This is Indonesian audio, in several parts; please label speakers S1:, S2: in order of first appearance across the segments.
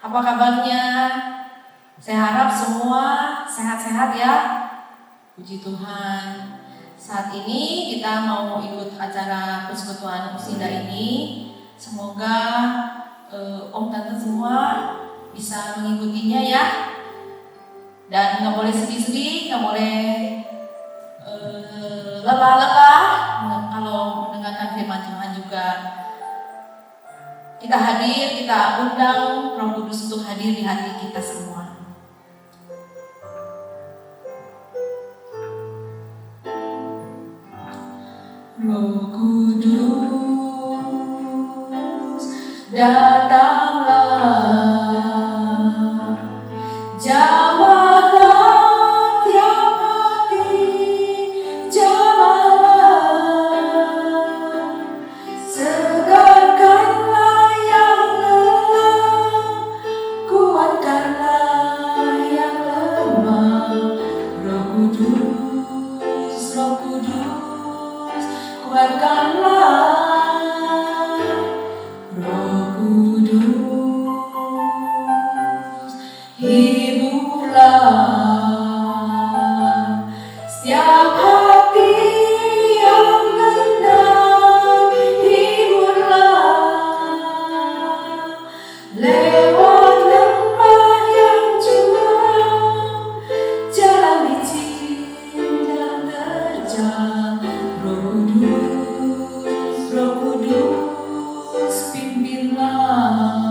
S1: Apa kabarnya? Saya harap semua sehat-sehat ya. Puji Tuhan. Saat ini kita mau ikut acara persekutuan Usinda ini. Semoga om tante semua bisa mengikutinya ya. Dan nggak boleh sedih-sedih, nggak boleh lelah-lelah. Kalau mendengarkan firman Tuhan juga. Kita hadir, kita undang Roh Kudus untuk hadir di hati kita semua. Roh Kudus, datanglah, jamahlah tiap hati, jamahlah, segarkanlah yang lelah, kuatkanlah yang lemah. Roh Kudus, Roh Kudus, kuatkanlah. Roh Kudus, hiburlah setiap hati yang gendam, hiburlah lewat lembah yang curam, jalan licin, jalan terjal. Roh Kudus, Roh Kudus, pimpinlah.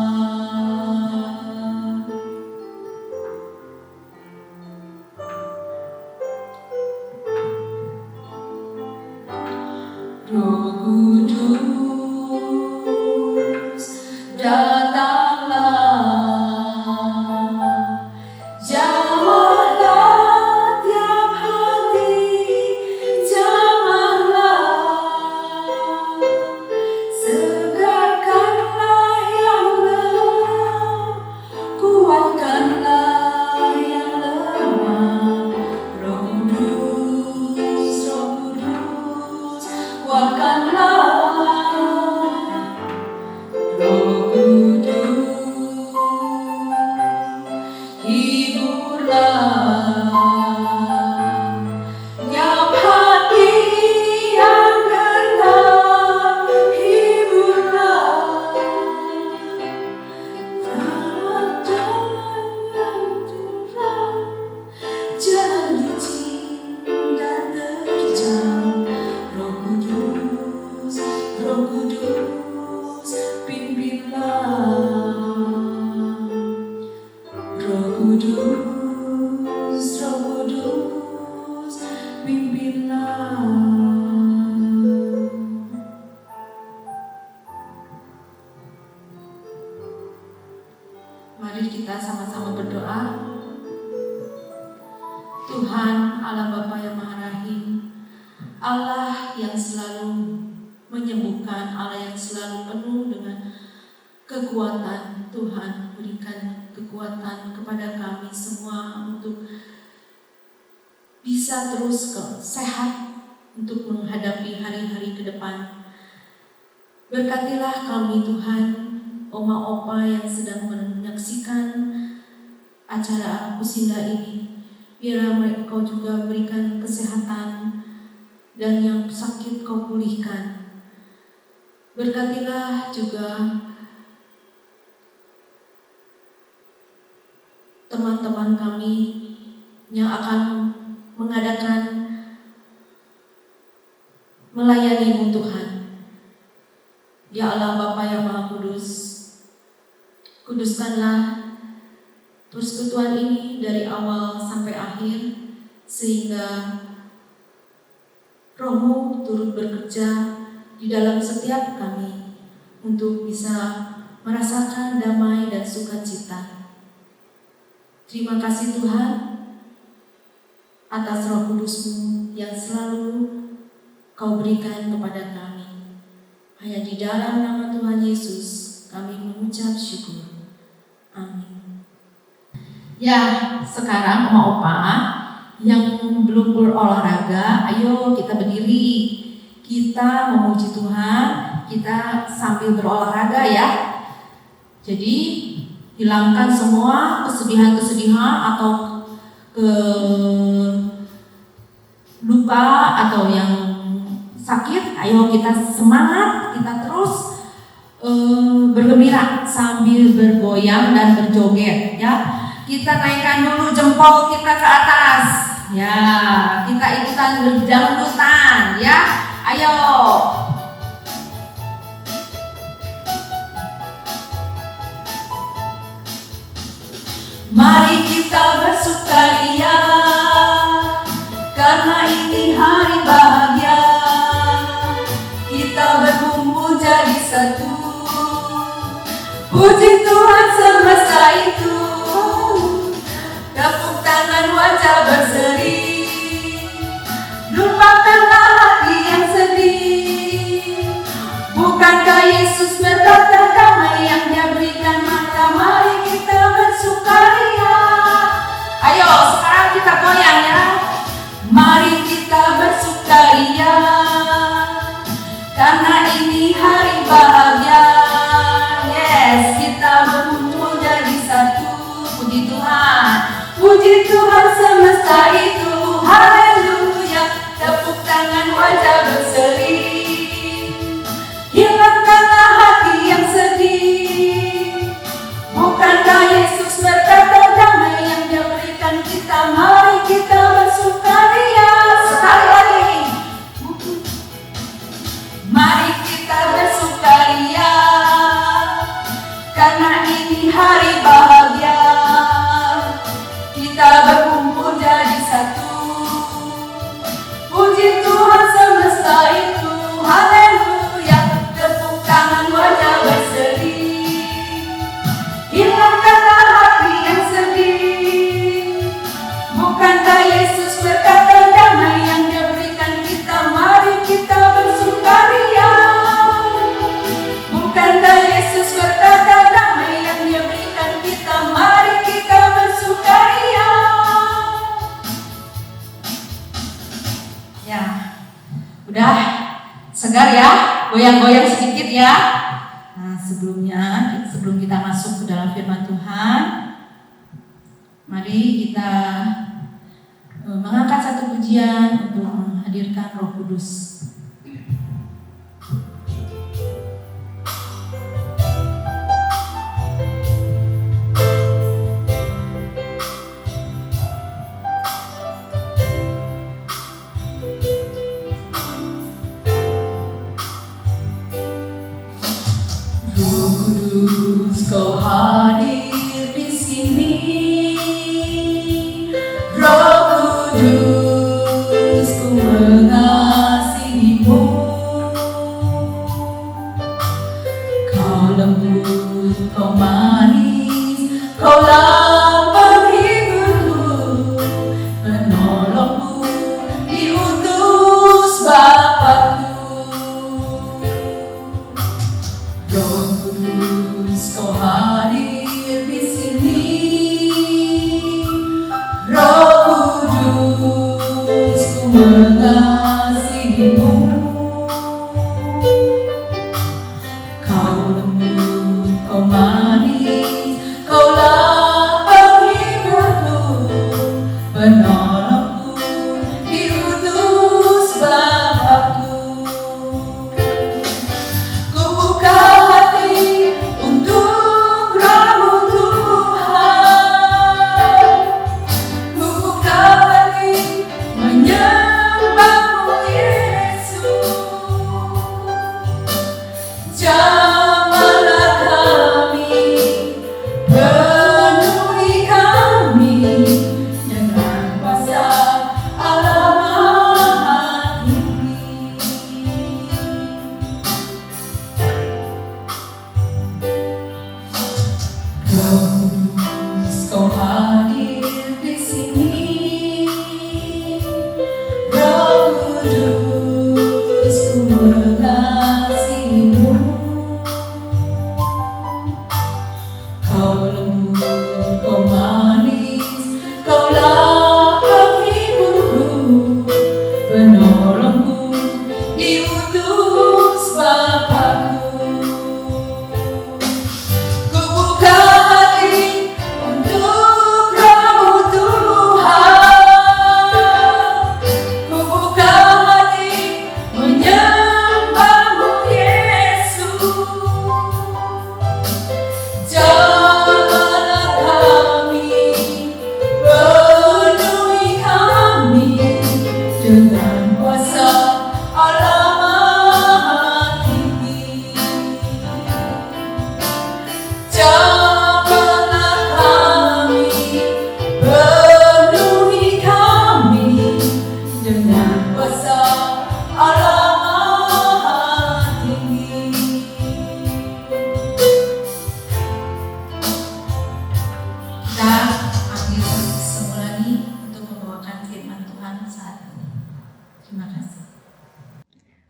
S1: Roh Kudus, datanglah, jamahlah tiap hati, jamahlah, segarkanlah yang lelah, kuatkanlah yang lemah. Roh Kudus, Roh Kudus, kuatkanlah. Roh Kudus, hiburlah tiap hati yang gendam, hiburlah jalan-jalan yang curam, jalan licin dan terjal. Roh Kudus, Roh Kudus, pimpinlah. Roh Kudus, Roh Kudus, pimpinlah. Mari kita sama-sama berdoa. Tuhan Allah Bapa yang Maha Rahim, Allah yang selalu menyembuhkan, Allah yang selalu penuh dengan kekuatan. Tuhan, berikan kekuatan kepada kami semua untuk bisa terus sehat untuk menghadapi hari-hari ke depan. Berkatilah kami Tuhan, oma opa yang sedang menyaksikan acara Usinda ini. Biarlah Kau juga berikan kesehatan dan yang sakit Kau pulihkan. Berkatilah juga teman-teman kami yang akan mengadakan melayani Tuhan. Ya Allah Bapa yang Maha Kudus, kuduskanlah persekutuan ini dari awal sampai akhir, sehingga Roh-Mu turut bekerja di dalam setiap kami untuk bisa merasakan damai dan sukacita. Terima kasih Tuhan atas Roh Kudus-Mu yang selalu Kau berikan kepada kami. Hanya di dalam nama Tuhan Yesus kami mengucap syukur. Amin. Ya, sekarang Oma Opa yang belum berolahraga, ayo kita berdiri. Kita memuji Tuhan, kita sambil berolahraga ya. Jadi hilangkan semua kesedihan-kesedihan atau lupa atau yang sakit. Ayo kita semangat, kita terus bergembira sambil bergoyang dan berjoget ya. Kita naikkan dulu jempol kita ke atas ya, kita ikutan berdangdutan ya. Ayo. Mari kita bersukaria karena ini hari bahagia. Kita berkumpul jadi satu. Puji Tuhan semesta itu. Tepuk tangan wajah berseri. Lupakanlah hati yang sedih. Bukankah Yesus berkata damai yang Dia berikan, maka mari kita bersukaria. Ayo sekarang kita goyang ya. Mari kita bersukaria karena ini hari bahagia. Yes, kita berkumpul jadi satu. Puji Tuhan, puji Tuhan semesta itu. Haleluya, tepuk tangan wajah berseri. Hilangkanlah hati yang sedih. Bukankah Yesus berkata damai yang Dia berikan kita, mari kita bersukaria. Sekali lagi, mari kita bersukaria karena ini hari bahagia. Kita berkumpul jadi satu. Puji Tuhan semesta itu. Haleluya, tepuk tangan wajah berseri. Hilangkanlah hati yang sedih. Bukankah Yesus berkata damai yang Dia berikan kita, mari kita bersukaria. Bukankah Yesus berkata damai yang Dia berikan kita, mari kita bersukaria. Ya, udah segar ya, goyang-goyang sedikit ya. Nah, sebelum kita masuk ke dalam firman Tuhan, mari kita mengangkat satu pujian untuk menghadirkan Roh Kudus. Roh Kudus, Kau hadir di sini. Roh Kudus, ku mengasihi-Mu. Kau lembut, Kau manis, Kaulah penghiburku, penolongku, diutus Bapa-Ku. Roh Kudus, Kau hadir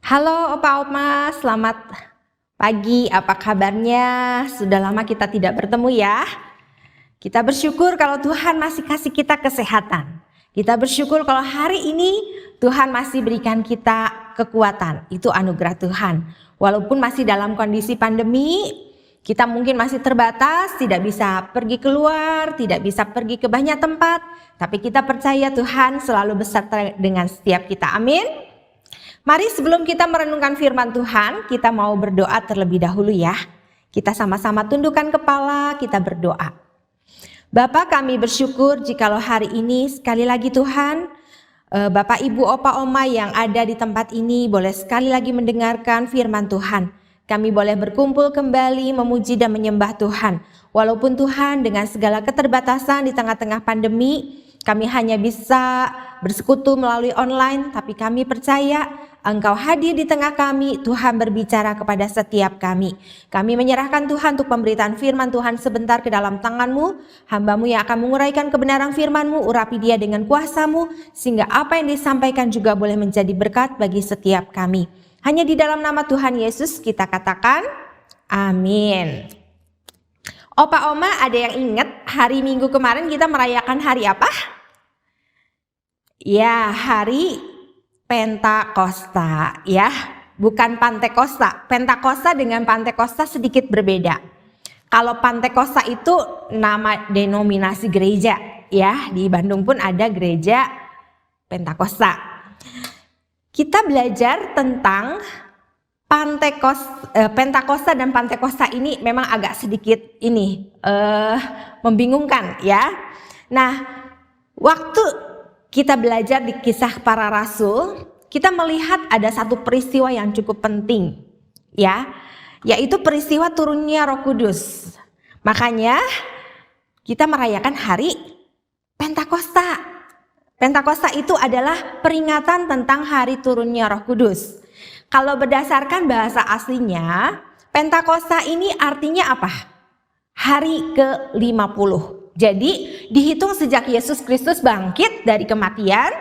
S2: Halo Opa Oma, selamat pagi, apa kabarnya? Sudah lama kita tidak bertemu ya. Kita bersyukur kalau Tuhan masih kasih kita kesehatan. Kita bersyukur kalau hari ini Tuhan masih berikan kita kekuatan. Itu anugerah Tuhan. Walaupun masih dalam kondisi pandemi, kita mungkin masih terbatas, tidak bisa pergi keluar, tidak bisa pergi ke banyak tempat. Tapi kita percaya Tuhan selalu beserta dengan setiap kita. Amin. Mari sebelum kita merenungkan firman Tuhan, kita mau berdoa terlebih dahulu ya. Kita sama-sama tundukkan kepala, kita berdoa. Bapa, kami bersyukur jikalau hari ini sekali lagi Tuhan, Bapak Ibu Opa Oma yang ada di tempat ini boleh sekali lagi mendengarkan firman Tuhan. Kami boleh berkumpul kembali memuji dan menyembah Tuhan. Walaupun Tuhan dengan segala keterbatasan di tengah-tengah pandemi, kami hanya bisa bersekutu melalui online, tapi kami percaya Engkau hadir di tengah kami, Tuhan berbicara kepada setiap kami. Kami menyerahkan Tuhan untuk pemberitaan firman Tuhan sebentar ke dalam tangan-Mu. Hamba-Mu yang akan menguraikan kebenaran firman-Mu, urapi dia dengan kuasa-Mu, sehingga apa yang disampaikan juga boleh menjadi berkat bagi setiap kami. Hanya di dalam nama Tuhan Yesus kita katakan, amin. Opa Oma, ada yang ingat hari Minggu kemarin kita merayakan hari apa? Ya, hari Pentakosta ya, bukan Pantekosta. Pentakosta dengan Pantekosta sedikit berbeda. Kalau Pantekosta itu nama denominasi gereja ya, di Bandung pun ada gereja Pentakosta. Kita belajar tentang Pentakosta dan Pantekosta ini memang agak sedikit membingungkan ya. Nah, waktu kita belajar di Kisah Para Rasul, kita melihat ada satu peristiwa yang cukup penting ya, yaitu peristiwa turunnya Roh Kudus. Makanya kita merayakan hari Pentakosta. Pentakosta itu adalah peringatan tentang hari turunnya Roh Kudus. Kalau berdasarkan bahasa aslinya, Pentakosta ini artinya apa? Hari ke-50. Jadi dihitung sejak Yesus Kristus bangkit dari kematian,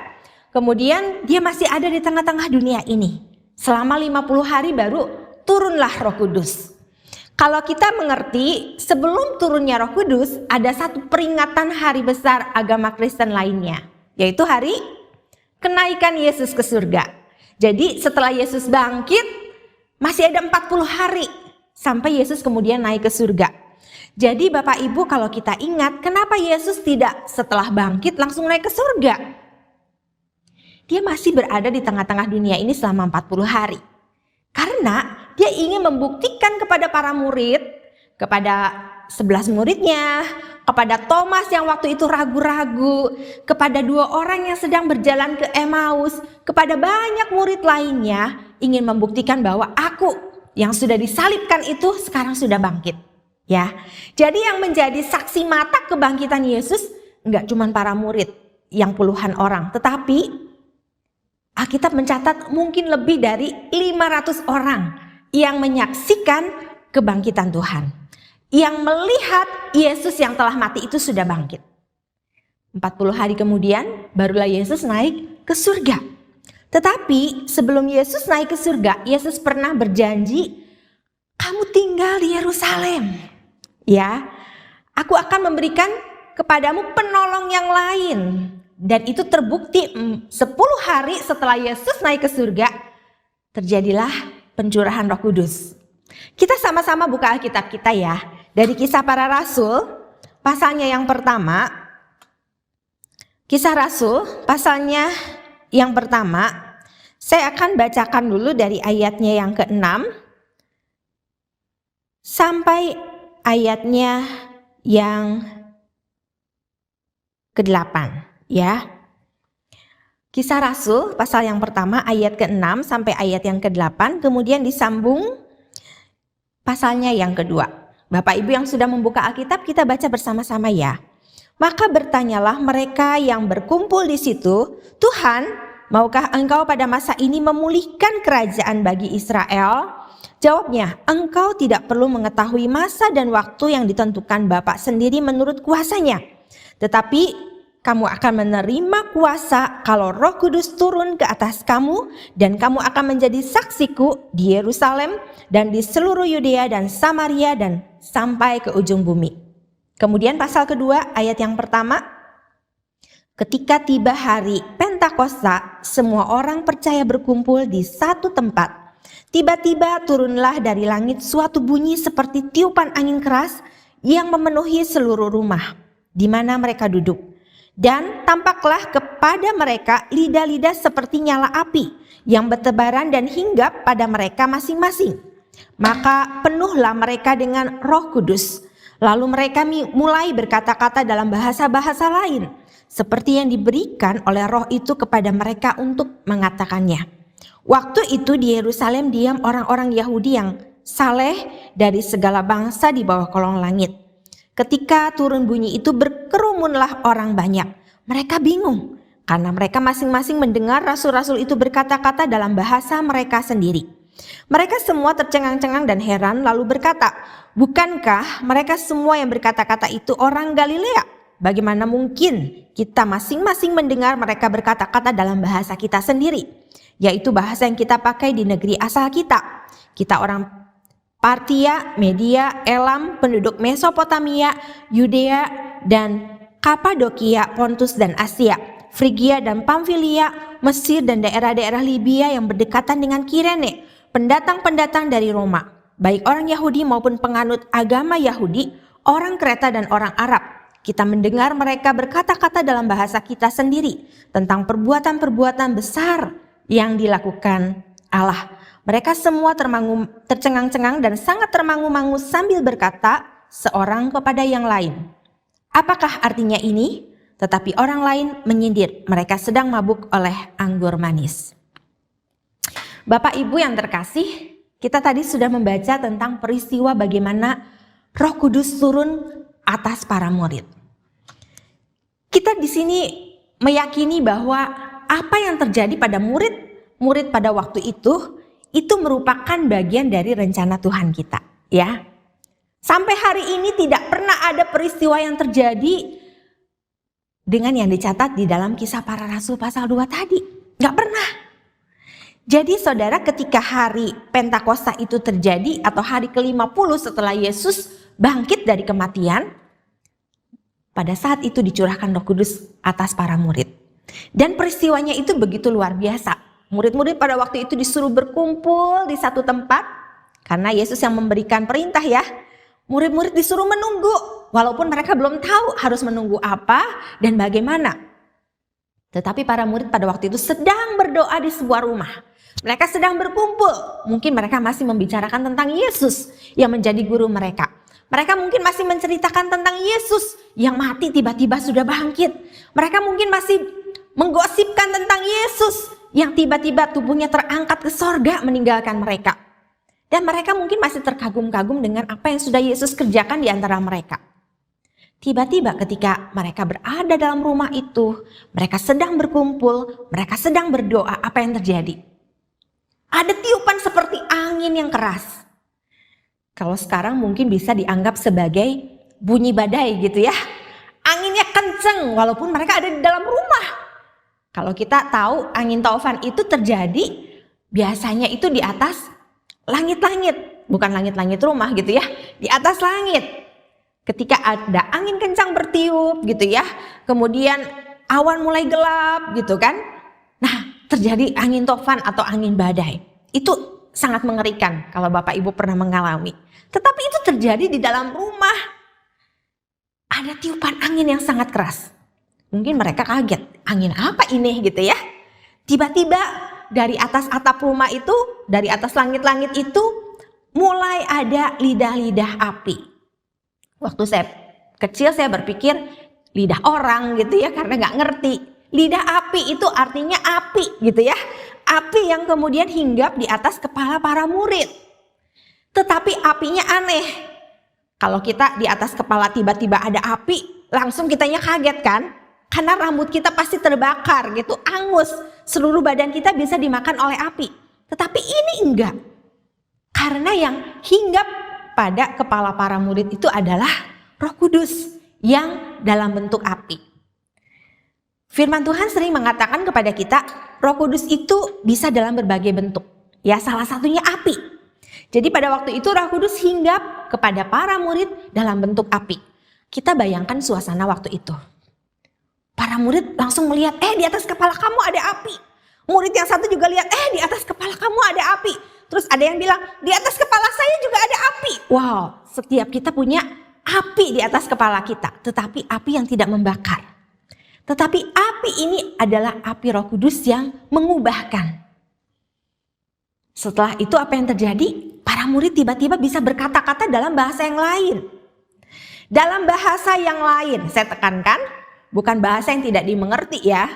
S2: kemudian dia masih ada di tengah-tengah dunia ini. Selama 50 hari baru turunlah Roh Kudus. Kalau kita mengerti sebelum turunnya Roh Kudus ada satu peringatan hari besar agama Kristen lainnya, yaitu hari kenaikan Yesus ke surga. Jadi setelah Yesus bangkit masih ada 40 hari sampai Yesus kemudian naik ke surga. Jadi Bapak Ibu kalau kita ingat kenapa Yesus tidak setelah bangkit langsung naik ke surga? Dia masih berada di tengah-tengah dunia ini selama 40 hari. Karena dia ingin membuktikan kepada para murid, kepada 11 muridnya, kepada Thomas yang waktu itu ragu-ragu, kepada 2 orang yang sedang berjalan ke Emmaus, kepada banyak murid lainnya, ingin membuktikan bahwa aku yang sudah disalibkan itu sekarang sudah bangkit. Ya, jadi yang menjadi saksi mata kebangkitan Yesus enggak cuma para murid yang puluhan orang, tetapi Alkitab mencatat mungkin lebih dari 500 orang yang menyaksikan kebangkitan Tuhan, yang melihat Yesus yang telah mati itu sudah bangkit. 40 hari kemudian barulah Yesus naik ke surga. Tetapi sebelum Yesus naik ke surga, Yesus pernah berjanji, kamu tinggal di Yerusalem. Ya, aku akan memberikan kepadamu penolong yang lain. Dan itu terbukti 10 hari setelah Yesus naik ke surga, terjadilah pencurahan Roh Kudus. Kita sama-sama buka Alkitab kita ya. Dari Kisah Para Rasul, pasalnya yang pertama. Kisah Rasul, pasalnya yang pertama. Saya akan bacakan dulu dari ayatnya yang ke-6 sampai ayatnya yang ke-8 ya. Kisah Rasul pasal yang pertama ayat ke-6 sampai ayat yang ke-8, kemudian disambung pasalnya yang kedua. Bapak Ibu yang sudah membuka Alkitab, kita baca bersama-sama ya. Maka bertanyalah mereka yang berkumpul di situ, Tuhan, maukah engkau pada masa ini memulihkan kerajaan bagi Israel? Jawabnya, engkau tidak perlu mengetahui masa dan waktu yang ditentukan Bapa sendiri menurut kuasanya. Tetapi kamu akan menerima kuasa kalau Roh Kudus turun ke atas kamu, dan kamu akan menjadi saksiku di Yerusalem dan di seluruh Yudea dan Samaria dan sampai ke ujung bumi. Kemudian pasal kedua ayat yang pertama, ketika tiba hari Pentakosta, semua orang percaya berkumpul di satu tempat. Tiba-tiba turunlah dari langit suatu bunyi seperti tiupan angin keras yang memenuhi seluruh rumah di mana mereka duduk. Dan tampaklah kepada mereka lidah-lidah seperti nyala api yang bertebaran dan hinggap pada mereka masing-masing. Maka penuhlah mereka dengan Roh Kudus. Lalu mereka mulai berkata-kata dalam bahasa-bahasa lain, seperti yang diberikan oleh Roh itu kepada mereka untuk mengatakannya. Waktu itu di Yerusalem diam orang-orang Yahudi yang saleh dari segala bangsa di bawah kolong langit. Ketika turun bunyi itu berkerumunlah orang banyak. Mereka bingung karena mereka masing-masing mendengar rasul-rasul itu berkata-kata dalam bahasa mereka sendiri. Mereka semua tercengang-cengang dan heran lalu berkata, bukankah mereka semua yang berkata-kata itu orang Galilea? Bagaimana mungkin kita masing-masing mendengar mereka berkata-kata dalam bahasa kita sendiri, yaitu bahasa yang kita pakai di negeri asal kita. Kita orang Partia, Media, Elam, penduduk Mesopotamia, Yudea dan Kapadokia, Pontus dan Asia, Frigia dan Pamfilia, Mesir dan daerah-daerah Libya yang berdekatan dengan Kirene, pendatang-pendatang dari Roma, baik orang Yahudi maupun penganut agama Yahudi, orang Kreta dan orang Arab. Kita mendengar mereka berkata-kata dalam bahasa kita sendiri tentang perbuatan-perbuatan besar yang dilakukan Allah. Mereka semua tercengang-cengang dan sangat termangu-mangu sambil berkata seorang kepada yang lain, apakah artinya ini? Tetapi orang lain menyindir, mereka sedang mabuk oleh anggur manis. Bapak Ibu yang terkasih, kita tadi sudah membaca tentang peristiwa bagaimana Roh Kudus turun atas para murid. Kita di sini meyakini bahwa apa yang terjadi pada murid pada waktu itu merupakan bagian dari rencana Tuhan kita, ya. Sampai hari ini tidak pernah ada peristiwa yang terjadi dengan yang dicatat di dalam Kisah Para Rasul pasal 2 tadi. Gak pernah. Jadi saudara, ketika hari Pentakosta itu terjadi atau hari ke-50 setelah Yesus bangkit dari kematian, pada saat itu dicurahkan Roh Kudus atas para murid. Dan peristiwanya itu begitu luar biasa. Murid-murid pada waktu itu disuruh berkumpul di satu tempat karena Yesus yang memberikan perintah, ya. Murid-murid disuruh menunggu walaupun mereka belum tahu harus menunggu apa dan bagaimana. Tetapi para murid pada waktu itu sedang berdoa di sebuah rumah. Mereka sedang berkumpul. Mungkin mereka masih membicarakan tentang Yesus yang menjadi guru mereka. Mereka mungkin masih menceritakan tentang Yesus yang mati tiba-tiba sudah bangkit. Mereka mungkin masih menggosipkan tentang Yesus yang tiba-tiba tubuhnya terangkat ke sorga meninggalkan mereka. Dan mereka mungkin masih terkagum-kagum dengan apa yang sudah Yesus kerjakan di antara mereka. Tiba-tiba ketika mereka berada dalam rumah itu, mereka sedang berkumpul, mereka sedang berdoa, apa yang terjadi? Ada tiupan seperti angin yang keras. Kalau sekarang mungkin bisa dianggap sebagai bunyi badai gitu ya. Anginnya kenceng walaupun mereka ada di dalam rumah. Kalau kita tahu angin taufan itu terjadi biasanya itu di atas langit-langit. Bukan langit-langit rumah gitu ya. Di atas langit. Ketika ada angin kencang bertiup gitu ya. Kemudian awan mulai gelap gitu kan. Nah, terjadi angin taufan atau angin badai. Itu sangat mengerikan kalau Bapak Ibu pernah mengalami. Tetapi itu terjadi di dalam rumah. Ada tiupan angin yang sangat keras. Mungkin mereka kaget, angin apa ini gitu ya. Tiba-tiba dari atas atap rumah itu, dari atas langit-langit itu mulai ada lidah-lidah api. Waktu saya kecil saya berpikir lidah orang gitu ya, karena gak ngerti. Lidah api itu artinya api gitu ya. Api yang kemudian hinggap di atas kepala para murid. Tetapi apinya aneh. Kalau kita di atas kepala tiba-tiba ada api, langsung kitanya kaget kan? Karena rambut kita pasti terbakar gitu, angus. Seluruh badan kita bisa dimakan oleh api. Tetapi ini enggak. Karena yang hinggap pada kepala para murid itu adalah Roh Kudus yang dalam bentuk api. Firman Tuhan sering mengatakan kepada kita, Roh Kudus itu bisa dalam berbagai bentuk. Ya, salah satunya api. Jadi pada waktu itu Roh Kudus hinggap kepada para murid dalam bentuk api. Kita bayangkan suasana waktu itu. Para murid langsung melihat, di atas kepala kamu ada api. Murid yang satu juga lihat, di atas kepala kamu ada api. Terus ada yang bilang, di atas kepala saya juga ada api. Wow, setiap kita punya api di atas kepala kita. Tetapi api yang tidak membakar. Tetapi api ini adalah api Roh Kudus yang mengubahkan. Setelah itu apa yang terjadi? Para murid tiba-tiba bisa berkata-kata dalam bahasa yang lain. Dalam bahasa yang lain, saya tekankan, bukan bahasa yang tidak dimengerti ya.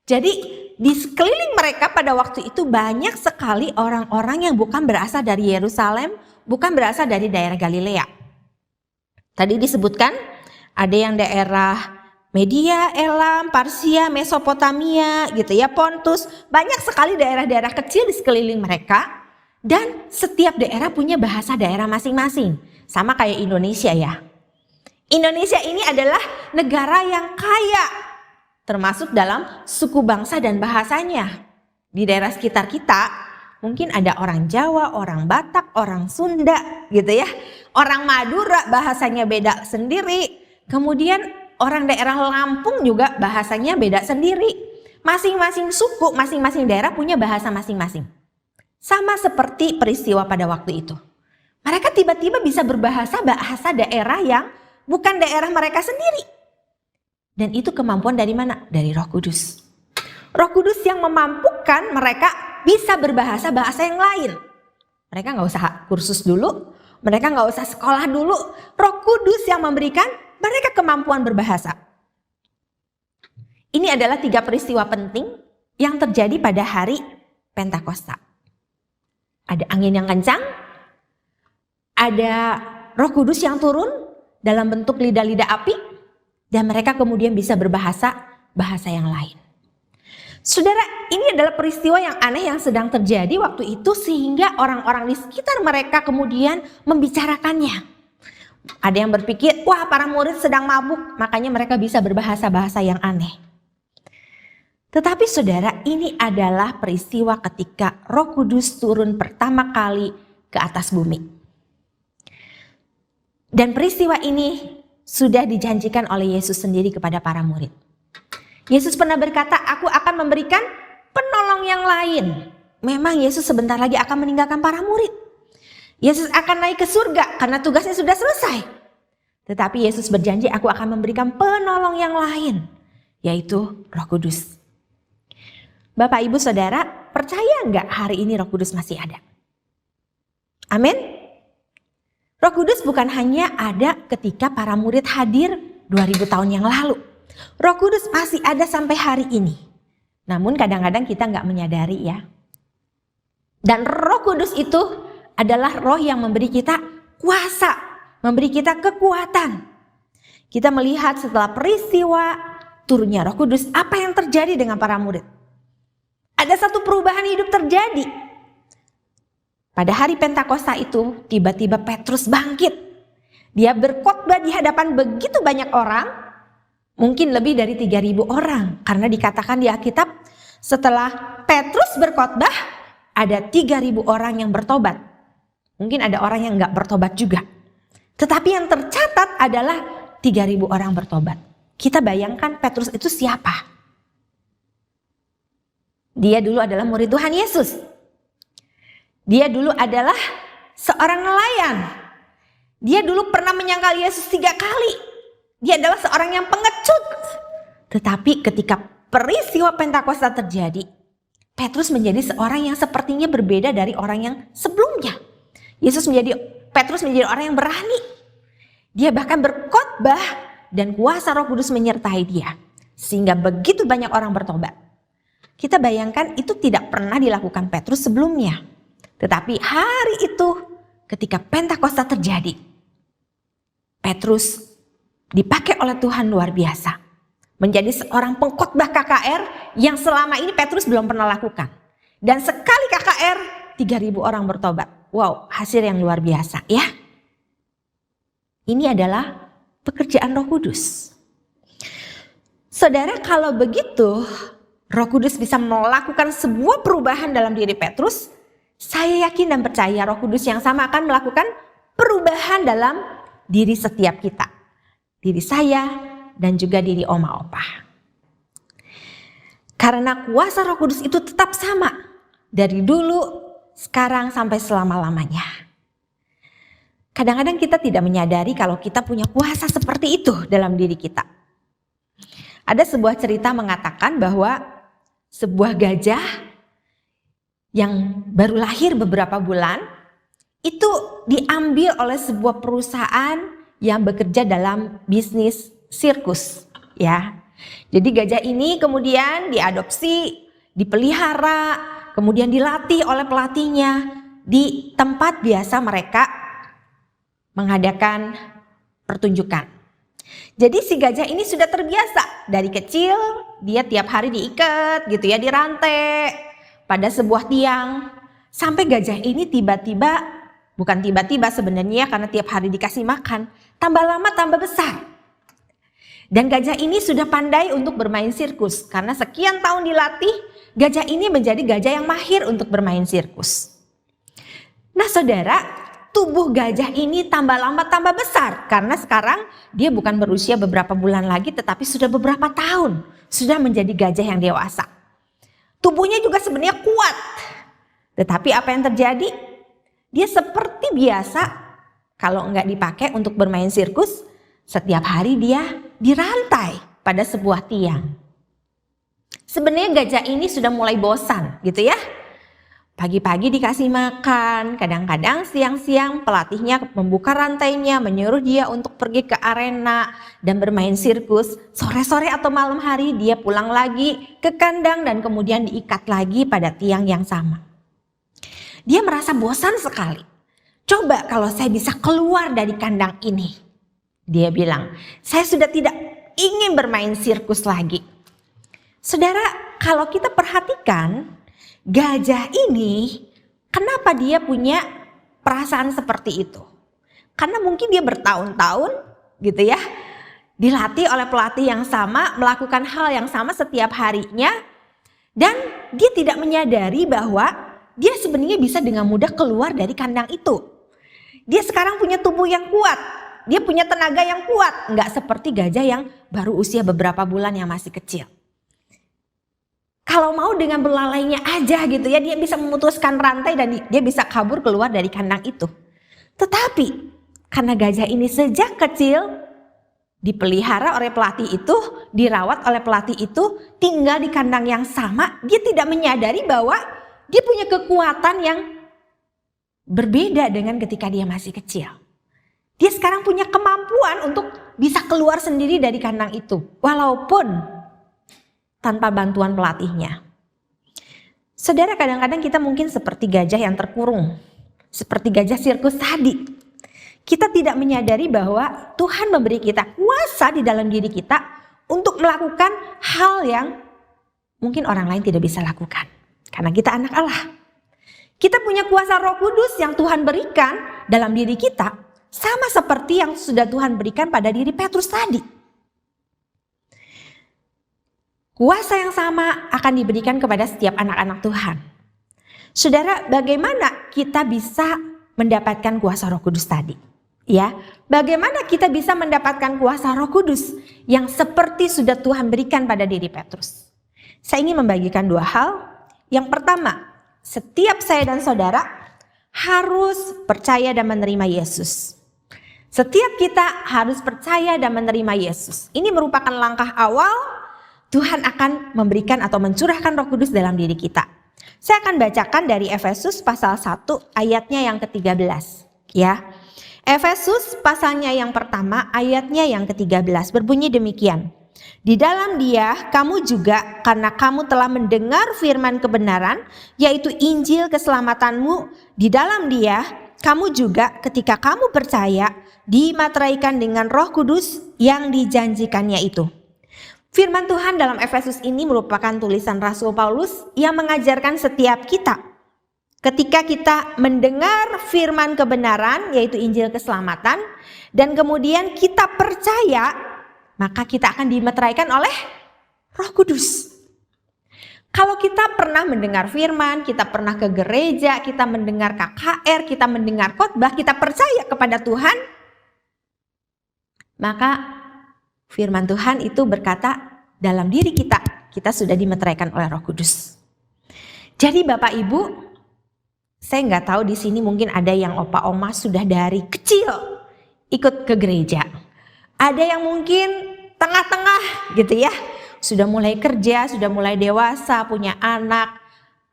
S2: Jadi di sekeliling mereka pada waktu itu banyak sekali orang-orang yang bukan berasal dari Yerusalem, bukan berasal dari daerah Galilea. Tadi disebutkan ada yang daerah Media, Elam, Parsia, Mesopotamia gitu ya, Pontus. Banyak sekali daerah-daerah kecil di sekeliling mereka. Dan setiap daerah punya bahasa daerah masing-masing. Sama kayak Indonesia ya. Indonesia ini adalah negara yang kaya. Termasuk dalam suku bangsa dan bahasanya. Di daerah sekitar kita mungkin ada orang Jawa, orang Batak, orang Sunda gitu ya. Orang Madura bahasanya beda sendiri. Kemudian orang daerah Lampung juga bahasanya beda sendiri. Masing-masing suku, masing-masing daerah punya bahasa masing-masing. Sama seperti peristiwa pada waktu itu. Mereka tiba-tiba bisa berbahasa bahasa daerah yang bukan daerah mereka sendiri. Dan itu kemampuan dari mana? Dari Roh Kudus. Roh Kudus yang memampukan mereka bisa berbahasa bahasa yang lain. Mereka gak usah kursus dulu, mereka gak usah sekolah dulu. Roh Kudus yang memberikan mereka kemampuan berbahasa. Ini adalah 3 peristiwa penting yang terjadi pada hari Pentakosta. Ada angin yang kencang, ada Roh Kudus yang turun dalam bentuk lidah-lidah api, dan mereka kemudian bisa berbahasa bahasa yang lain. Saudara, ini adalah peristiwa yang aneh yang sedang terjadi waktu itu sehingga orang-orang di sekitar mereka kemudian membicarakannya. Ada yang berpikir, wah para murid sedang mabuk, makanya mereka bisa berbahasa-bahasa yang aneh. Tetapi saudara, ini adalah peristiwa ketika Roh Kudus turun pertama kali ke atas bumi. Dan peristiwa ini sudah dijanjikan oleh Yesus sendiri kepada para murid. Yesus pernah berkata, aku akan memberikan penolong yang lain. Memang Yesus sebentar lagi akan meninggalkan para murid. Yesus akan naik ke surga karena tugasnya sudah selesai. Tetapi Yesus berjanji, aku akan memberikan penolong yang lain, yaitu Roh Kudus. Bapak, Ibu, Saudara, percaya enggak hari ini Roh Kudus masih ada? Amin. Roh Kudus bukan hanya ada ketika para murid hadir 2000 tahun yang lalu. Roh Kudus masih ada sampai hari ini. Namun kadang-kadang kita enggak menyadari ya. Dan Roh Kudus itu adalah roh yang memberi kita kuasa, memberi kita kekuatan. Kita melihat setelah peristiwa turunnya Roh Kudus, apa yang terjadi dengan para murid? Ada satu perubahan hidup terjadi. Pada hari Pentakosta itu, tiba-tiba Petrus bangkit. Dia berkhotbah di hadapan begitu banyak orang, mungkin lebih dari 3.000 orang. Karena dikatakan di Alkitab, setelah Petrus berkhotbah, ada 3.000 orang yang bertobat. Mungkin ada orang yang enggak bertobat juga. Tetapi yang tercatat adalah 3.000 orang bertobat. Kita bayangkan Petrus itu siapa? Dia dulu adalah murid Tuhan Yesus. Dia dulu adalah seorang nelayan. Dia dulu pernah menyangkal Yesus 3 kali. Dia adalah seorang yang pengecut. Tetapi ketika peristiwa Pentakosta terjadi, Petrus menjadi seorang yang sepertinya berbeda dari orang yang sebelumnya. Petrus menjadi orang yang berani. Dia bahkan berkhotbah dan kuasa Roh Kudus menyertai dia. Sehingga begitu banyak orang bertobat. Kita bayangkan itu tidak pernah dilakukan Petrus sebelumnya. Tetapi hari itu ketika Pentakosta terjadi, Petrus dipakai oleh Tuhan luar biasa. Menjadi seorang pengkhotbah KKR yang selama ini Petrus belum pernah lakukan. Dan sekali KKR 3.000 orang bertobat. Wow, hasil yang luar biasa ya. Ini adalah pekerjaan Roh Kudus. Saudara, kalau begitu Roh Kudus bisa melakukan sebuah perubahan dalam diri Petrus. Saya yakin dan percaya Roh Kudus yang sama akan melakukan perubahan dalam diri setiap kita. Diri saya dan juga diri oma opa. Karena kuasa Roh Kudus itu tetap sama dari dulu, sekarang sampai selama-lamanya. Kadang-kadang kita tidak menyadari kalau kita punya kuasa seperti itu dalam diri kita. Ada sebuah cerita mengatakan bahwa sebuah gajah yang baru lahir beberapa bulan itu diambil oleh sebuah perusahaan yang bekerja dalam bisnis sirkus, ya. Jadi gajah ini kemudian diadopsi, dipelihara, kemudian dilatih oleh pelatihnya di tempat biasa mereka mengadakan pertunjukan. Jadi si gajah ini sudah terbiasa dari kecil, dia tiap hari diikat gitu ya, dirantai pada sebuah tiang. Sampai gajah ini tiba-tiba, bukan tiba-tiba sebenarnya karena tiap hari dikasih makan, tambah lama tambah besar. Dan gajah ini sudah pandai untuk bermain sirkus. Karena sekian tahun dilatih, gajah ini menjadi gajah yang mahir untuk bermain sirkus. Nah saudara, tubuh gajah ini tambah lama tambah besar. Karena sekarang dia bukan berusia beberapa bulan lagi, tetapi sudah beberapa tahun. Sudah menjadi gajah yang dewasa. Tubuhnya juga sebenarnya kuat. Tetapi apa yang terjadi? Dia seperti biasa, kalau enggak dipakai untuk bermain sirkus, setiap hari dia dirantai pada sebuah tiang. Sebenarnya gajah ini sudah mulai bosan gitu ya. Pagi-pagi dikasih makan, kadang-kadang siang-siang pelatihnya membuka rantainya, menyuruh dia untuk pergi ke arena dan bermain sirkus. Sore-sore atau malam hari dia pulang lagi ke kandang dan kemudian diikat lagi pada tiang yang sama. Dia merasa bosan sekali. Coba kalau saya bisa keluar dari kandang ini. Dia bilang, saya sudah tidak ingin bermain sirkus lagi. Saudara, kalau kita perhatikan, gajah ini kenapa dia punya perasaan seperti itu? Karena mungkin dia bertahun-tahun gitu ya, dilatih oleh pelatih yang sama, melakukan hal yang sama setiap harinya. Dan dia tidak menyadari bahwa dia sebenarnya bisa dengan mudah keluar dari kandang itu. Dia sekarang punya tubuh yang kuat, dia punya tenaga yang kuat, nggak seperti gajah yang baru usia beberapa bulan yang masih kecil. Kalau mau dengan belalainya aja gitu ya, dia bisa memutuskan rantai dan dia bisa kabur keluar dari kandang itu. Tetapi karena gajah ini sejak kecil dipelihara oleh pelatih itu, dirawat oleh pelatih itu, tinggal di kandang yang sama, dia tidak menyadari bahwa dia punya kekuatan yang berbeda dengan ketika dia masih kecil. Dia sekarang punya kemampuan untuk bisa keluar sendiri dari kandang itu, walaupun tanpa bantuan pelatihnya. Saudara, kadang-kadang kita mungkin seperti gajah yang terkurung, seperti gajah sirkus tadi. Kita tidak menyadari bahwa Tuhan memberi kita kuasa di dalam diri kita untuk melakukan hal yang mungkin orang lain tidak bisa lakukan. Karena kita anak Allah. Kita punya kuasa Roh Kudus yang Tuhan berikan dalam diri kita, sama seperti yang sudah Tuhan berikan pada diri Petrus tadi. Kuasa yang sama akan diberikan kepada setiap anak-anak Tuhan. Saudara, bagaimana kita bisa mendapatkan kuasa Roh Kudus tadi? Ya, bagaimana kita bisa mendapatkan kuasa Roh Kudus yang seperti sudah Tuhan berikan pada diri Petrus? Saya ingin membagikan dua hal. Yang pertama, setiap saya dan saudara harus percaya dan menerima Yesus. Setiap kita harus percaya dan menerima Yesus. Ini merupakan langkah awal Tuhan akan memberikan atau mencurahkan Roh Kudus dalam diri kita. Saya akan bacakan dari Efesus pasal 1 ayatnya yang ke-13. Ya. Efesus pasalnya yang pertama ayatnya yang ke-13 berbunyi demikian. Di dalam Dia kamu juga karena kamu telah mendengar firman kebenaran, yaitu Injil keselamatanmu, di dalam Dia kamu juga ketika kamu percaya dimateraikan dengan Roh Kudus yang dijanjikannya itu. Firman Tuhan dalam Efesus ini merupakan tulisan Rasul Paulus yang mengajarkan setiap kita. Ketika kita mendengar firman kebenaran, yaitu Injil keselamatan, dan kemudian kita percaya, maka kita akan dimeteraikan oleh Roh Kudus. Kalau kita pernah mendengar firman, kita pernah ke gereja, kita mendengar KKR, kita mendengar khotbah, kita percaya kepada Tuhan, maka firman Tuhan itu berkata dalam diri kita sudah dimeteraikan oleh Roh Kudus. Jadi Bapak Ibu, saya nggak tahu di sini mungkin ada yang opa oma sudah dari kecil ikut ke gereja. Ada yang mungkin tengah-tengah gitu ya. Sudah mulai kerja, sudah mulai dewasa, punya anak.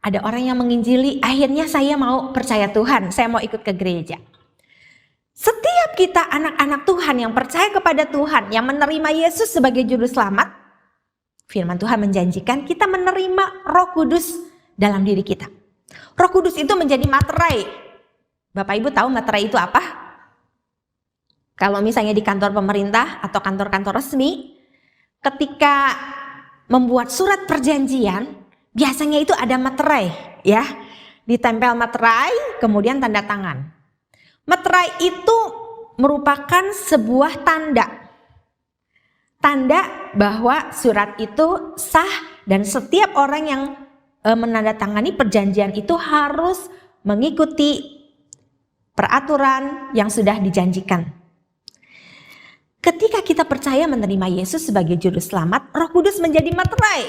S2: Ada orang yang menginjili, akhirnya saya mau percaya Tuhan, saya mau ikut ke gereja. Setiap kita anak-anak Tuhan yang percaya kepada Tuhan, yang menerima Yesus sebagai juru selamat, firman Tuhan menjanjikan kita menerima Roh Kudus dalam diri kita. Roh Kudus itu menjadi materai. Bapak Ibu tahu materai itu apa? Kalau misalnya di kantor pemerintah atau kantor-kantor resmi, ketika membuat surat perjanjian, biasanya itu ada materai, ya. Ditempel materai, kemudian tanda tangan. Materai itu merupakan sebuah tanda. Tanda bahwa surat itu sah dan setiap orang yang menandatangani perjanjian itu harus mengikuti peraturan yang sudah dijanjikan. Ketika kita percaya menerima Yesus sebagai juru selamat, Roh Kudus menjadi materai.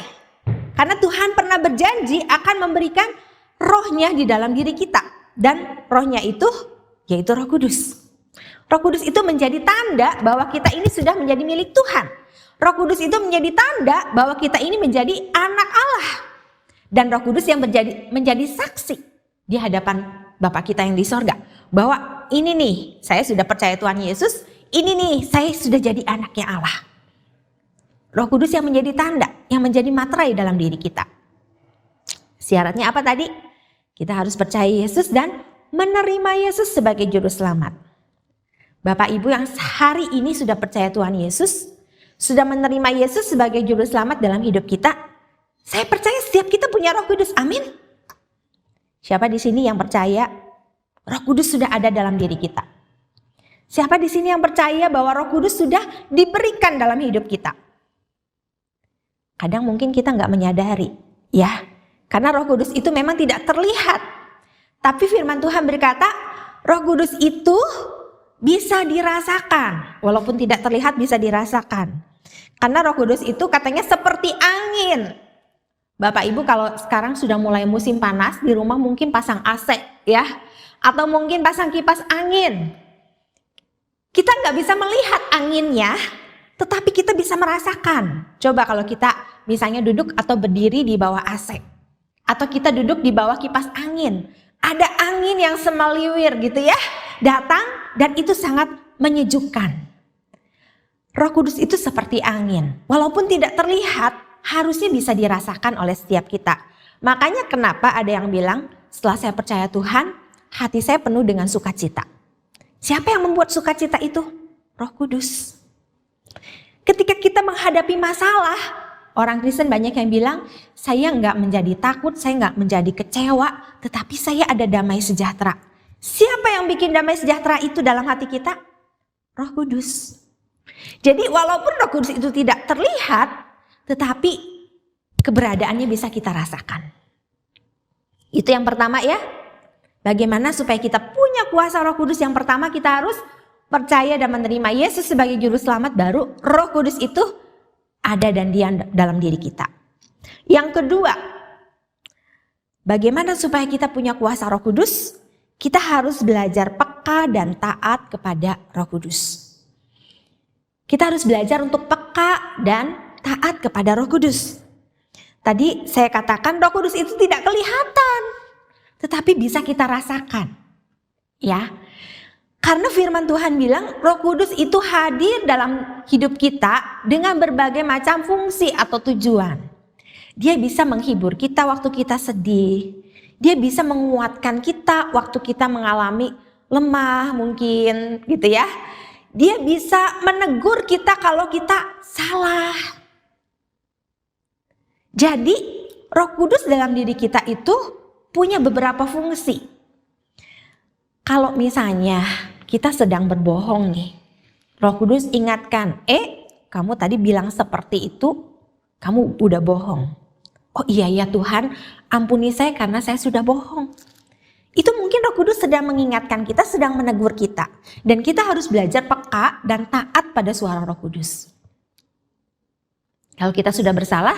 S2: Karena Tuhan pernah berjanji akan memberikan rohnya di dalam diri kita. Dan rohnya itu yaitu Roh Kudus. Roh Kudus itu menjadi tanda bahwa kita ini sudah menjadi milik Tuhan. Roh Kudus itu menjadi tanda bahwa kita ini menjadi anak Allah. Dan Roh Kudus yang menjadi saksi di hadapan Bapa kita yang di sorga. Bahwa ini nih, saya sudah percaya Tuhan Yesus. Ini nih, saya sudah jadi anaknya Allah. Roh Kudus yang menjadi tanda, yang menjadi materai dalam diri kita. Syaratnya apa tadi? Kita harus percaya Yesus dan menerima Yesus sebagai juru selamat. Bapak Ibu yang hari ini sudah percaya Tuhan Yesus, sudah menerima Yesus sebagai juru selamat dalam hidup kita, saya percaya setiap kita punya Roh Kudus. Amin. Siapa di sini yang percaya Roh Kudus sudah ada dalam diri kita? Siapa di sini yang percaya bahwa Roh Kudus sudah diberikan dalam hidup kita? Kadang mungkin kita nggak menyadari, ya, karena Roh Kudus itu memang tidak terlihat. Tapi firman Tuhan berkata, Roh Kudus itu bisa dirasakan, walaupun tidak terlihat bisa dirasakan. Karena Roh Kudus itu katanya seperti angin. Bapak Ibu kalau sekarang sudah mulai musim panas, di rumah mungkin pasang AC, ya, atau mungkin pasang kipas angin. Kita nggak bisa melihat anginnya, tetapi kita bisa merasakan. Coba kalau kita misalnya duduk atau berdiri di bawah AC. Atau kita duduk di bawah kipas angin. Ada angin yang semeliwir gitu ya, datang dan itu sangat menyejukkan. Roh Kudus itu seperti angin. Walaupun tidak terlihat, harusnya bisa dirasakan oleh setiap kita. Makanya kenapa ada yang bilang, setelah saya percaya Tuhan, hati saya penuh dengan sukacita. Siapa yang membuat sukacita itu? Roh Kudus. Ketika kita menghadapi masalah, orang Kristen banyak yang bilang, saya nggak menjadi takut, saya nggak menjadi kecewa, tetapi saya ada damai sejahtera. Siapa yang bikin damai sejahtera itu dalam hati kita? Roh Kudus. Jadi walaupun Roh Kudus itu tidak terlihat, tetapi keberadaannya bisa kita rasakan. Itu yang pertama ya. Bagaimana supaya kita punya kuasa Roh Kudus? Yang pertama kita harus percaya dan menerima Yesus sebagai juru selamat, baru Roh Kudus itu ada dan diam dalam diri kita. Yang kedua, bagaimana supaya kita punya kuasa Roh Kudus? Kita harus belajar peka dan taat kepada Roh Kudus. Kita harus belajar untuk peka dan taat kepada Roh Kudus. Tadi saya katakan Roh Kudus itu tidak kelihatan, tetapi bisa kita rasakan. Ya. Karena firman Tuhan bilang Roh Kudus itu hadir dalam hidup kita dengan berbagai macam fungsi atau tujuan. Dia bisa menghibur kita waktu kita sedih. Dia bisa menguatkan kita waktu kita mengalami lemah mungkin gitu ya. Dia bisa menegur kita kalau kita salah. Jadi Roh Kudus dalam diri kita itu punya beberapa fungsi. Kalau misalnya kita sedang berbohong nih, Roh Kudus ingatkan, kamu tadi bilang seperti itu, kamu udah bohong. Oh iya ya Tuhan, ampuni saya karena saya sudah bohong. Itu mungkin Roh Kudus sedang mengingatkan kita, sedang menegur kita. Dan kita harus belajar peka dan taat pada suara Roh Kudus. Kalau kita sudah bersalah,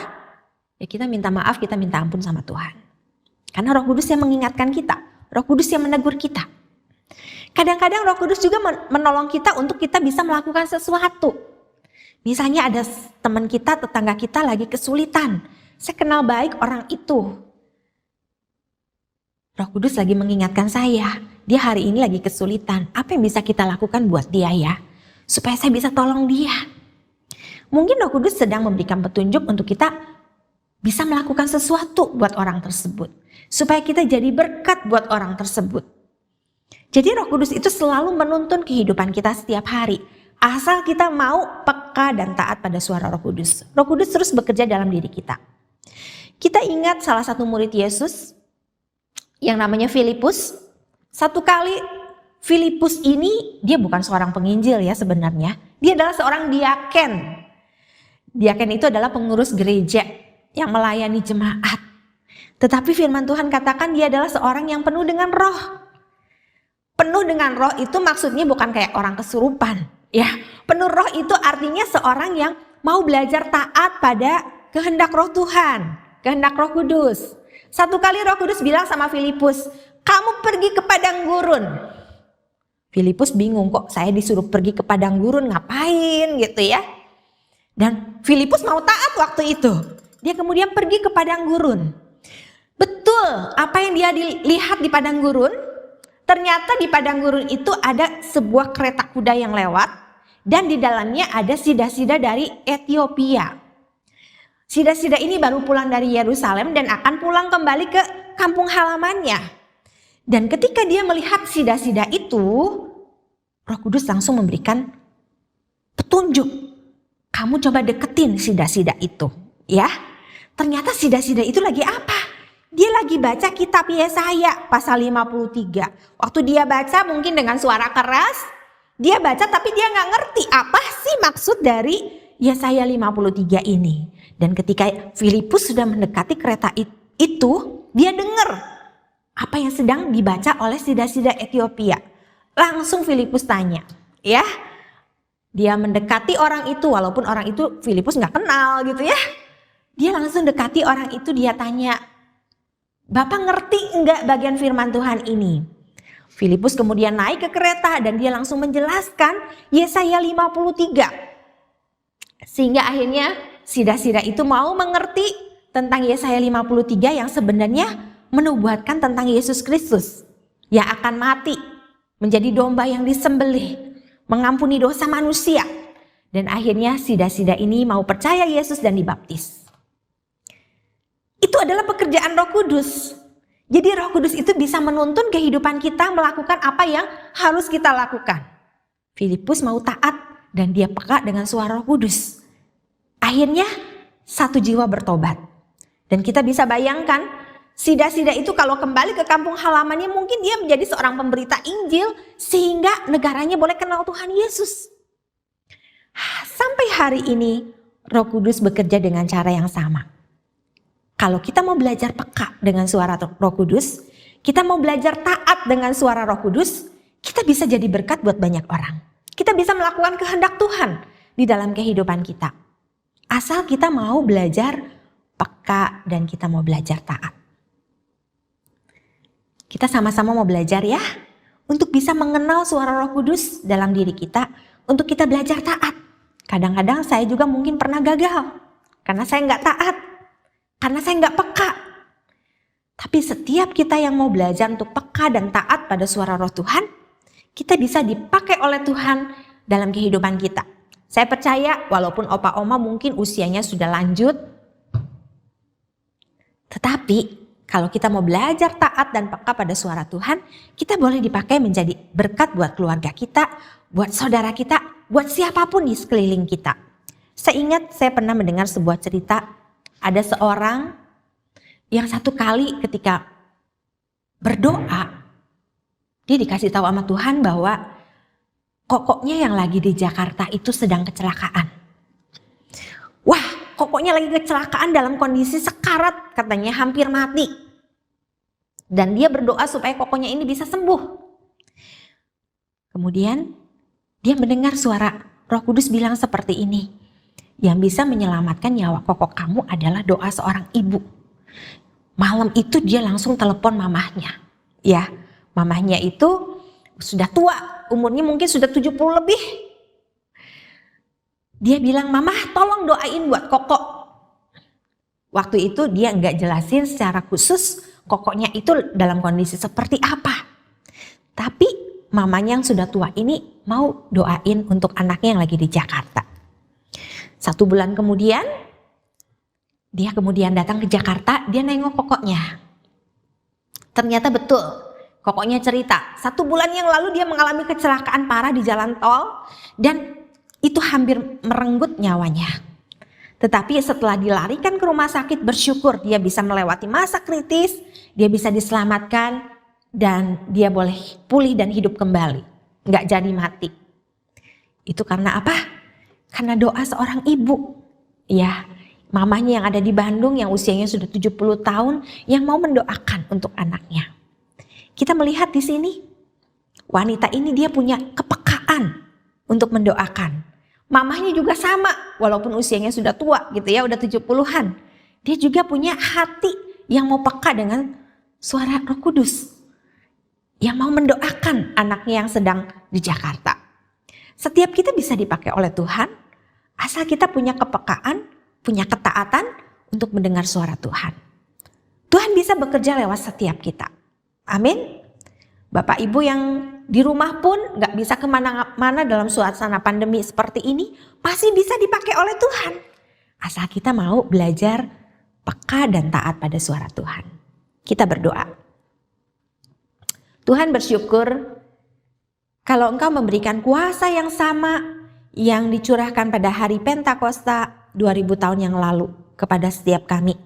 S2: ya kita minta maaf, kita minta ampun sama Tuhan. Karena Roh Kudus yang mengingatkan kita, Roh Kudus yang menegur kita. Kadang-kadang Roh Kudus juga menolong kita untuk kita bisa melakukan sesuatu. Misalnya ada teman kita, tetangga kita lagi kesulitan. Saya kenal baik orang itu. Roh Kudus lagi mengingatkan saya, dia hari ini lagi kesulitan. Apa yang bisa kita lakukan buat dia ya? Supaya saya bisa tolong dia. Mungkin Roh Kudus sedang memberikan petunjuk untuk kita bisa melakukan sesuatu buat orang tersebut. Supaya kita jadi berkat buat orang tersebut. Jadi Roh Kudus itu selalu menuntun kehidupan kita setiap hari. Asal kita mau peka dan taat pada suara Roh Kudus. Roh Kudus terus bekerja dalam diri kita. Kita ingat salah satu murid Yesus yang namanya Filipus. Satu kali Filipus ini dia bukan seorang penginjil ya sebenarnya. Dia adalah seorang diaken. Diaken itu adalah pengurus gereja yang melayani jemaat. Tetapi firman Tuhan katakan dia adalah seorang yang penuh dengan roh. Penuh dengan roh itu maksudnya bukan kayak orang kesurupan. Ya, penuh roh itu artinya seorang yang mau belajar taat pada kehendak roh Tuhan. Kehendak Roh Kudus. Satu kali Roh Kudus bilang sama Filipus, kamu pergi ke padang gurun. Filipus bingung, kok saya disuruh pergi ke padang gurun, ngapain gitu ya. Dan Filipus mau taat waktu itu. Dia kemudian pergi ke padang gurun. Betul, apa yang dia lihat di padang gurun, ternyata di padang gurun itu ada sebuah kereta kuda yang lewat. Dan di dalamnya ada sida-sida dari Ethiopia. Sida-sida ini baru pulang dari Yerusalem dan akan pulang kembali ke kampung halamannya. Dan ketika dia melihat sida-sida itu, Roh Kudus langsung memberikan petunjuk. Kamu coba deketin sida-sida itu, ya. Ternyata sida-sida itu lagi apa? Dia lagi baca kitab Yesaya pasal 53. Waktu dia baca mungkin dengan suara keras, dia baca tapi dia nggak ngerti apa sih maksud dari Yesaya 53 ini. Dan ketika Filipus sudah mendekati kereta itu, dia dengar apa yang sedang dibaca oleh sida-sida Ethiopia. Langsung Filipus tanya, ya. Dia mendekati orang itu, walaupun orang itu Filipus nggak kenal gitu ya. Dia langsung dekati orang itu, dia tanya, Bapak ngerti enggak bagian firman Tuhan ini? Filipus kemudian naik ke kereta dan dia langsung menjelaskan Yesaya 53. Sehingga akhirnya sida-sida itu mau mengerti tentang Yesaya 53 yang sebenarnya menubuatkan tentang Yesus Kristus yang akan mati, menjadi domba yang disembelih, mengampuni dosa manusia. Dan akhirnya sida-sida ini mau percaya Yesus dan dibaptis. Itu adalah pekerjaan Roh Kudus. Jadi Roh Kudus itu bisa menuntun kehidupan kita melakukan apa yang harus kita lakukan. Filipus mau taat dan dia peka dengan suara Roh Kudus. Akhirnya satu jiwa bertobat. Dan kita bisa bayangkan sida-sida itu kalau kembali ke kampung halamannya mungkin dia menjadi seorang pemberita Injil sehingga negaranya boleh kenal Tuhan Yesus. Sampai hari ini Roh Kudus bekerja dengan cara yang sama. Kalau kita mau belajar peka dengan suara Roh Kudus, kita mau belajar taat dengan suara Roh Kudus, kita bisa jadi berkat buat banyak orang. Kita bisa melakukan kehendak Tuhan di dalam kehidupan kita. Asal kita mau belajar peka dan kita mau belajar taat. Kita sama-sama mau belajar ya, untuk bisa mengenal suara Roh Kudus dalam diri kita, untuk kita belajar taat. Kadang-kadang saya juga mungkin pernah gagal, karena saya nggak taat. Karena saya nggak peka. Tapi setiap kita yang mau belajar untuk peka dan taat pada suara Roh Tuhan, kita bisa dipakai oleh Tuhan dalam kehidupan kita. Saya percaya walaupun opa oma mungkin usianya sudah lanjut, tetapi kalau kita mau belajar taat dan peka pada suara Tuhan, kita boleh dipakai menjadi berkat buat keluarga kita, buat saudara kita, buat siapapun di sekeliling kita. Saya ingat saya pernah mendengar sebuah cerita. Ada seorang yang satu kali ketika berdoa, dia dikasih tahu sama Tuhan bahwa kokoknya yang lagi di Jakarta itu sedang kecelakaan. Wah, kokoknya lagi kecelakaan dalam kondisi sekarat, katanya hampir mati. Dan dia berdoa supaya kokoknya ini bisa sembuh. Kemudian dia mendengar suara Roh Kudus bilang seperti ini, yang bisa menyelamatkan nyawa kokok kamu adalah doa seorang ibu. Malam itu dia langsung telepon mamahnya. Ya, mamahnya itu sudah tua, umurnya mungkin sudah 70 lebih. Dia bilang, "Mama, tolong doain buat kokok." Waktu itu dia nggak jelasin secara khusus kokoknya itu dalam kondisi seperti apa. Tapi mamanya yang sudah tua ini mau doain untuk anaknya yang lagi di Jakarta. 1 bulan kemudian, dia kemudian datang ke Jakarta, dia nengok kokoknya. Ternyata betul, kokoknya cerita, 1 bulan yang lalu dia mengalami kecelakaan parah di jalan tol dan itu hampir merenggut nyawanya. Tetapi setelah dilarikan ke rumah sakit, bersyukur dia bisa melewati masa kritis, dia bisa diselamatkan dan dia boleh pulih dan hidup kembali, nggak jadi mati. Itu karena apa? Karena doa seorang ibu, ya, mamanya yang ada di Bandung yang usianya sudah 70 tahun yang mau mendoakan untuk anaknya. Kita melihat di sini, wanita ini dia punya kepekaan untuk mendoakan. Mamahnya juga sama, walaupun usianya sudah tua gitu ya, udah 70-an. Dia juga punya hati yang mau peka dengan suara Roh Kudus, yang mau mendoakan anaknya yang sedang di Jakarta. Setiap kita bisa dipakai oleh Tuhan, asal kita punya kepekaan, punya ketaatan untuk mendengar suara Tuhan. Tuhan bisa bekerja lewat setiap kita. Amin. Bapak Ibu yang di rumah pun gak bisa kemana-mana dalam suasana pandemi seperti ini, pasti bisa dipakai oleh Tuhan. Asal kita mau belajar peka dan taat pada suara Tuhan. Kita berdoa. Tuhan, bersyukur kalau Engkau memberikan kuasa yang sama yang dicurahkan pada hari Pentakosta 2000 tahun yang lalu kepada setiap kami.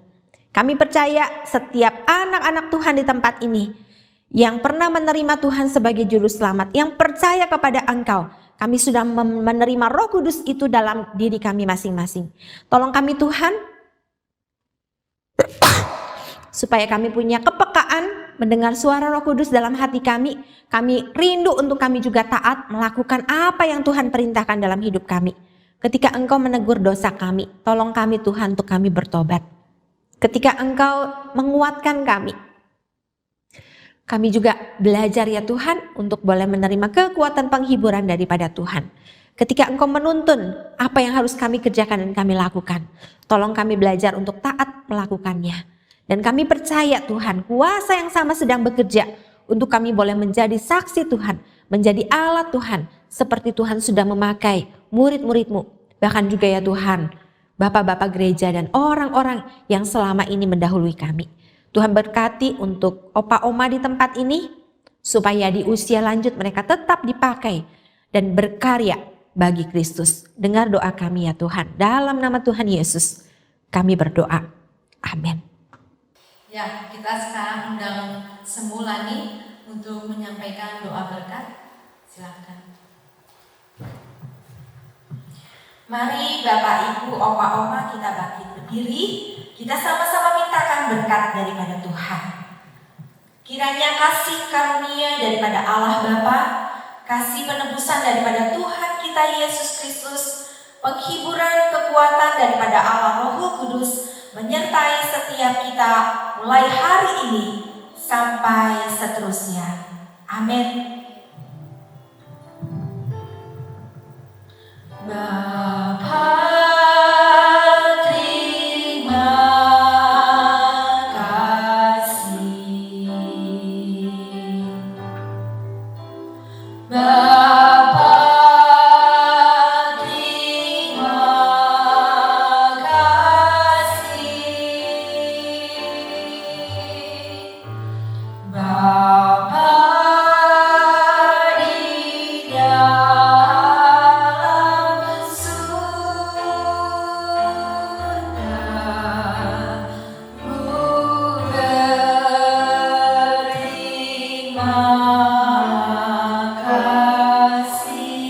S2: Kami percaya setiap anak-anak Tuhan di tempat ini yang pernah menerima Tuhan sebagai juru selamat, yang percaya kepada Engkau, kami sudah menerima Roh Kudus itu dalam diri kami masing-masing. Tolong kami Tuhan, supaya kami punya kepekaan mendengar suara Roh Kudus dalam hati kami. Kami rindu untuk kami juga taat melakukan apa yang Tuhan perintahkan dalam hidup kami. Ketika Engkau menegur dosa kami, tolong kami Tuhan untuk kami bertobat. Ketika Engkau menguatkan kami juga belajar ya Tuhan untuk boleh menerima kekuatan penghiburan daripada Tuhan. Ketika Engkau menuntun apa yang harus kami kerjakan dan kami lakukan, tolong kami belajar untuk taat melakukannya. Dan kami percaya Tuhan, kuasa yang sama sedang bekerja untuk kami boleh menjadi saksi Tuhan, menjadi alat Tuhan, seperti Tuhan sudah memakai murid-murid-Mu, bahkan juga ya Tuhan, bapak-bapak gereja dan orang-orang yang selama ini mendahului kami. Tuhan berkati untuk opa-oma di tempat ini, supaya di usia lanjut mereka tetap dipakai dan berkarya bagi Kristus. Dengar doa kami ya Tuhan, dalam nama Tuhan Yesus kami berdoa. Amin.
S1: Ya, kita sekarang undang Semulani untuk menyampaikan doa berkat. Silakan. Mari Bapak Ibu, Opa Oma kita bangkit berdiri. Kita sama-sama mintakan berkat daripada Tuhan. Kiranya kasih karunia daripada Allah Bapa, kasih penebusan daripada Tuhan kita Yesus Kristus, penghiburan kekuatan daripada Allah Roh Kudus menyertai setiap kita mulai hari ini sampai seterusnya. Amin. Bapa, terima kasih. Bapa, terima kasih. Bapa di dalam surga, ku berterima kasih.